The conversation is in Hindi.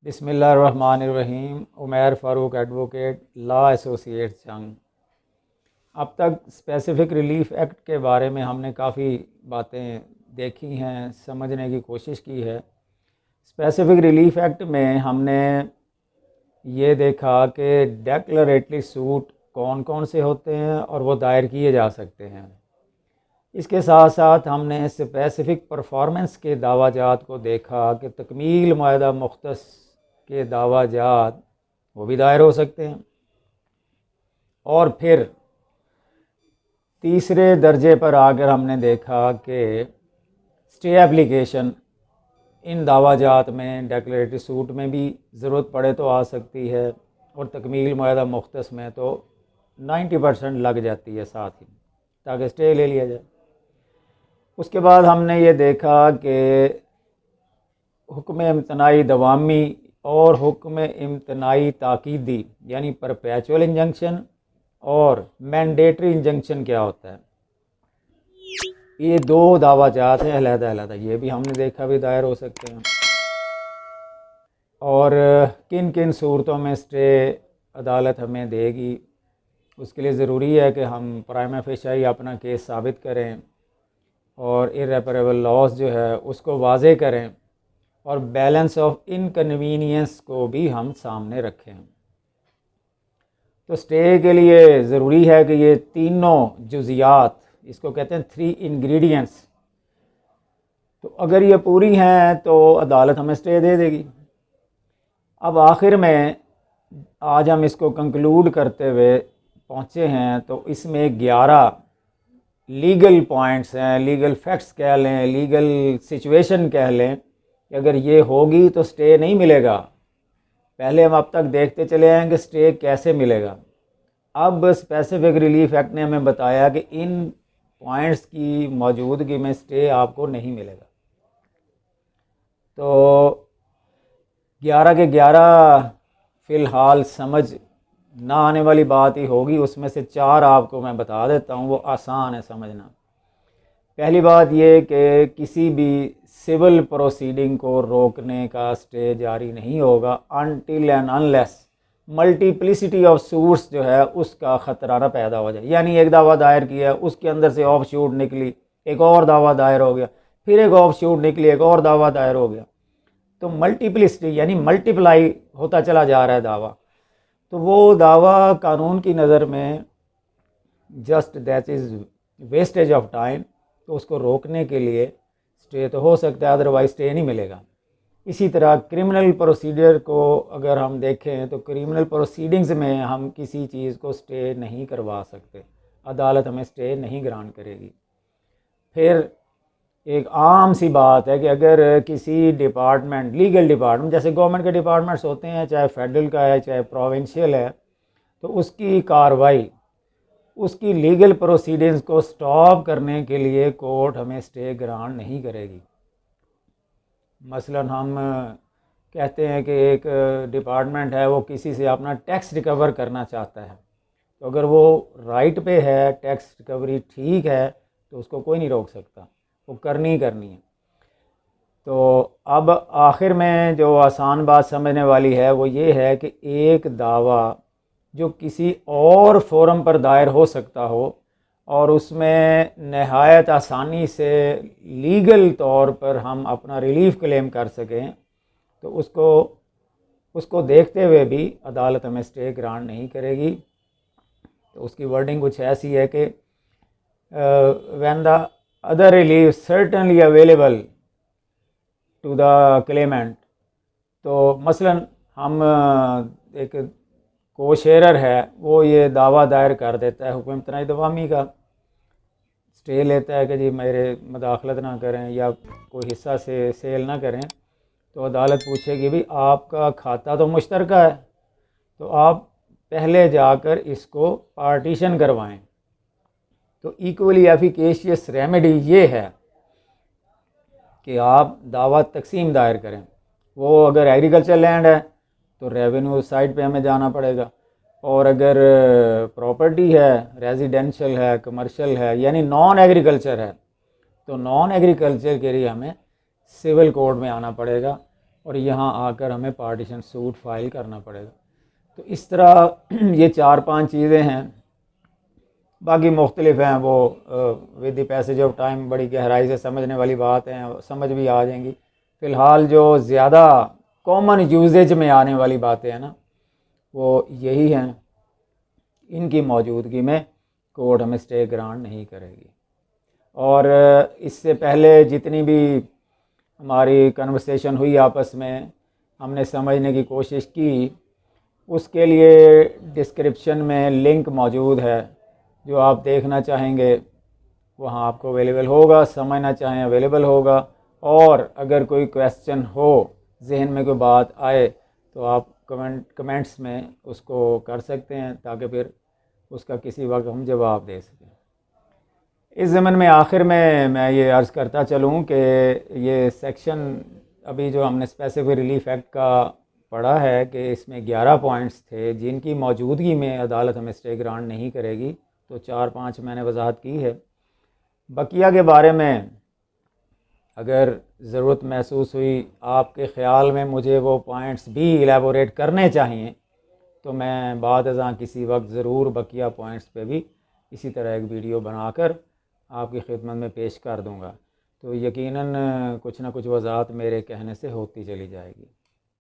बिस्मिल्लाहिर्रहमानिर्रहीम। Umair Farooq advocate, law associates जंग। अब तक स्पेसिफ़िक रिलीफ एक्ट के बारे में हमने काफ़ी बातें देखी हैं, समझने की कोशिश की है। स्पेसिफ़िक रिलीफ एक्ट में हमने ये देखा कि डेक्लरेटरी सूट कौन कौन से होते हैं और वो दायर किए जा सकते हैं। इसके साथ साथ हमने स्पेसिफ़िक परफॉर्मेंस के दावाजात को देखा कि तकमील मुआहदा मुख्तस के दावाजात वो भी दायर हो सकते हैं। और फिर तीसरे दर्जे पर आकर हमने देखा कि स्टे एप्लीकेशन इन दावाजात में डेक्लरेटरी सूट में भी ज़रूरत पड़े तो आ सकती है, और तकमील मुआहदा मुख्तस में तो 90% लग जाती है साथ ही, ताकि स्टे ले लिया जाए। उसके बाद हमने ये देखा कि हुक्म इम्तनाई दवामी और हुक्म इम्तनाई ताकीदी यानी परपेचुअल इंजंक्शन और मैंडेटरी इंजंक्शन क्या होता है। ये दो दावाजात हैं अलहदा, ये भी हमने देखा भी दायर हो सकते हैं। और किन किन सूरतों में स्टे अदालत हमें देगी, उसके लिए ज़रूरी है कि हम प्राइमा फेशियाई अपना केस साबित करें और इर्रेपरेबल लॉस जो है उसको वाज़े करें, और बैलेंस ऑफ इनकन्वीनियंस को भी हम सामने रखें। तो स्टे के लिए ज़रूरी है कि ये तीनों जुज़ियात, इसको कहते हैं 3 इंग्रेडिएंट्स, तो अगर ये पूरी हैं तो अदालत हमें स्टे दे देगी। अब आखिर में आज हम इसको कंक्लूड करते हुए पहुँचे हैं, तो इसमें 11 लीगल पॉइंट्स हैं, लीगल फैक्ट्स कह लें, लीगल सिचुएशन कह लें कि अगर ये होगी तो स्टे नहीं मिलेगा। पहले हम अब तक देखते चले आए कि स्टे कैसे मिलेगा। अब स्पेसिफिक रिलीफ एक्ट ने हमें बताया कि इन पॉइंट्स की मौजूदगी में स्टे आपको नहीं मिलेगा। तो 11 के 11 फ़िलहाल समझ ना आने वाली बात ही होगी, उसमें से 4 आपको मैं बता देता हूँ, वो आसान है समझना। पहली बात ये कि किसी भी सिविल प्रोसीडिंग को रोकने का स्टे जारी नहीं होगा until and unless multiplicity of suits जो है उसका ख़तरा ना पैदा हो जाए। यानी एक दावा दायर किया, उसके अंदर से ऑफ शूट निकली, एक और दावा दायर हो गया, फिर एक ऑफ शूट निकली, एक और दावा दायर हो गया, तो मल्टीप्लिसिटी यानी मल्टीप्लाई होता चला जा रहा है दावा, तो वो दावा कानून की नज़र में just that is wastage of time. तो उसको रोकने के लिए स्टे तो हो सकता है, अदरवाइज स्टे नहीं मिलेगा। इसी तरह क्रिमिनल प्रोसीजर को अगर हम देखें तो क्रिमिनल प्रोसीडिंग्स में हम किसी चीज़ को स्टे नहीं करवा सकते, अदालत हमें स्टे नहीं ग्रांट करेगी। फिर एक आम सी बात है कि अगर किसी डिपार्टमेंट, लीगल डिपार्टमेंट, जैसे गवर्नमेंट के डिपार्टमेंट्स होते हैं, चाहे फेडरल का है चाहे प्रोविंशियल है, तो उसकी कार्रवाई, उसकी लीगल प्रोसीडिंग्स को स्टॉप करने के लिए कोर्ट हमें स्टे ग्रांट नहीं करेगी। मसलन हम कहते हैं कि एक डिपार्टमेंट है, वो किसी से अपना टैक्स रिकवर करना चाहता है, तो अगर वो राइट पे है, टैक्स रिकवरी ठीक है, तो उसको कोई नहीं रोक सकता, वो करनी ही करनी है। तो अब आखिर में जो आसान बात समझने वाली है वो ये है कि एक दावा जो किसी और फोरम पर दायर हो सकता हो और उसमें नहायत आसानी से लीगल तौर पर हम अपना रिलीफ क्लेम कर सकें, तो उसको देखते हुए भी अदालत हमें स्टे ग्रांट नहीं करेगी। तो उसकी वर्डिंग कुछ ऐसी है कि when the other relief certainly available to the claimant. तो मसलन हम एक कोशेरर है, वो ये दावा दायर कर देता है हुक्म इम्तनाई दवामी का, स्टे लेता है कि जी मेरे मदाखलत ना करें या कोई हिस्सा से सेल ना करें, तो अदालत पूछेगी भी आपका खाता तो मुश्तरका है, तो आप पहले जाकर इसको पार्टीशन करवाएं। तो इक्वली एफिकेशियस रेमेडी ये है कि आप दावा तकसीम दायर करें। वो अगर एग्रीकल्चर लैंड है तो रेवेन्यू साइड पे हमें जाना पड़ेगा, और अगर प्रॉपर्टी है, रेजिडेंशियल है, कमर्शियल है, यानी नॉन एग्रीकल्चर है, तो नॉन एग्रीकल्चर के लिए हमें सिविल कोर्ट में आना पड़ेगा। और यहाँ आकर हमें पार्टीशन सूट फाइल करना पड़ेगा। तो इस तरह ये 4-5 चीज़ें हैं, बाकी मुख्तलिफ हैं, वो with the passage of time बड़ी गहराई से समझने वाली बात है, समझ भी आ जाएंगी। फ़िलहाल जो ज़्यादा कॉमन यूजेज में आने वाली बातें हैं ना, वो यही हैं, इनकी मौजूदगी में कोर्ट हमें स्टे ग्रांट नहीं करेगी। और इससे पहले जितनी भी हमारी कन्वर्सेशन हुई आपस में, हमने समझने की कोशिश की, उसके लिए डिस्क्रिप्शन में लिंक मौजूद है, जो आप देखना चाहेंगे वहाँ आपको अवेलेबल होगा, समझना चाहें अवेलेबल होगा। और अगर कोई क्वेश्चन हो, जहन में कोई बात आए, तो आप कमेंट्स में उसको कर सकते हैं, ताकि फिर उसका किसी वक्त हम जवाब दे सकें। इस ज़मन में आखिर में मैं ये अर्ज़ करता चलूँ कि ये सेक्शन अभी जो हमने स्पेसिफिक रिलीफ एक्ट का पढ़ा है कि इसमें 11 पॉइंट्स थे जिनकी मौजूदगी में अदालत हमें स्टे ग्रांट नहीं करेगी, तो 4-5 मैंने वजाहत की है। बकिया के बारे में अगर ज़रूरत महसूस हुई, आपके ख़्याल में मुझे वो पॉइंट्स भी एलेबोरेट करने चाहिए, तो मैं बाद अज़ां किसी वक्त ज़रूर बकिया पॉइंट्स पे भी इसी तरह एक वीडियो बनाकर आपकी खिदमत में पेश कर दूंगा। तो यकीनन कुछ ना कुछ वजाहत मेरे कहने से होती चली जाएगी।